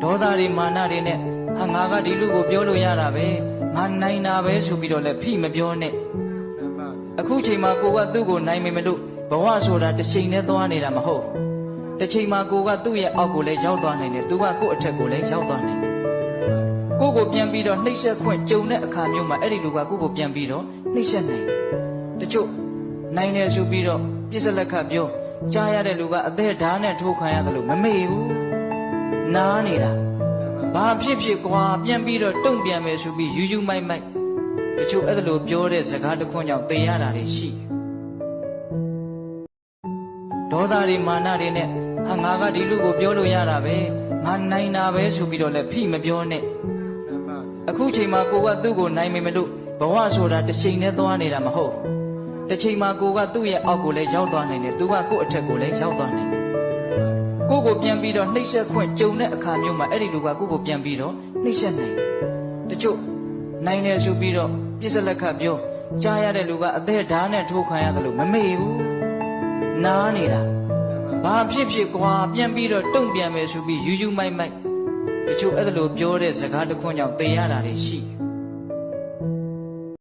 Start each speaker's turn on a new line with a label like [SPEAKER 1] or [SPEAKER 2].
[SPEAKER 1] ဒေါသတွေမာနတွေနဲ့ဟာငါကဒီလူကိုပြောလို့ရတာပဲငါနိုင်တာပဲဆိုပြီးတော့လည်းဖိမပြောနဲ့အခုချိန်မှာကိုကသူ့ကိုနိုင်မယ်မလို့ဘဝဆိုတာတစ်ချိန်နဲ့သွားနေတာမဟုတ်တစ်ချိန်မှာကိုကသူ့ရဲ့အောက်ကိုလည်းရောက်သွားနိုင်တယ်သူကကိုယ့်အထက်ကိုလည်းရောက်သွားနိုင်ကိုကိုပြန်ပြီးတော့နှိမ့်ဆက်ခွင့်ကြုံတဲ့အခါမျိုးမှာအဲ့ဒီလူကကိုကိုပြန်ပြီးတော့နှိမ့်ဆက်နိုင်တချို့နိုင်တယ်ဆိုပြီးတော့ပြစ်စလက်ခတ်ပြောကြားရတဲ့လူကအသက်ဓာတ်နဲ့ထိုးခံရတယ်လို့မမေ့ဘူးနားနေတာဘာဖြစ်ဖြစ်ကွာပြန်ပြီးတော့တုံ့ပြန်မယ်ဆိုပြီးယူမိုက်တချို့အဲ့ဒါလိုပြောတဲ့စကားတစ်ခွန်းကြောင့်သိရတာတွေရှိတယ်ဒေါသတွေမာနတွေနဲ့ဟာငါကဒီလူကိုပြောလို့ရတာပဲငါနိုင်တာပဲဆိုပြီးတော့လည်းဖိမပြောနဲ့အခုချိန်မှာကိုကသူ့ကိုနိုင်မယ်မလို့ဘဝဆိုတာတစ်ချိန်နဲ့သွားနေတာမဟုတ်တစ်ချိန်မှာကိုကသူ့ရဲ့အောက်ကိုလည်းရောက်သွားနိုင်တယ်သူကကိုယ့်အထက်ကိုလည်းရောက်သွားနိုင်ကိုကိုပြန်ပြီးတော့နှိမ့်ဆက်ခွင့်ကြုံတဲ့အခါမျိုးမှာအဲ့ဒီလူကကိုကိုပြန်ပြီးတော့နှိမ့်ဆက်နိုင်တချို့နိုင်တယ်ဆိုပြီးတော့ပြစ်စလက်ခတ်ပြောကြားရတဲ့လူကအသက်ဓာတ်နဲ့ထိုးခံရတယ်လို့မမေ့ဘူးနားနေတာဘာဖြစ်ဖြစ်ကွာပြန်ပြီးတော့တုံ့ပြန်မယ်ဆိုပြီးယူမိုက်တချို့အဲ့ဒါလိုပြောတဲ့စကားတစ်ခွန်းကြောင့်သိရတာတွေရှိတယ်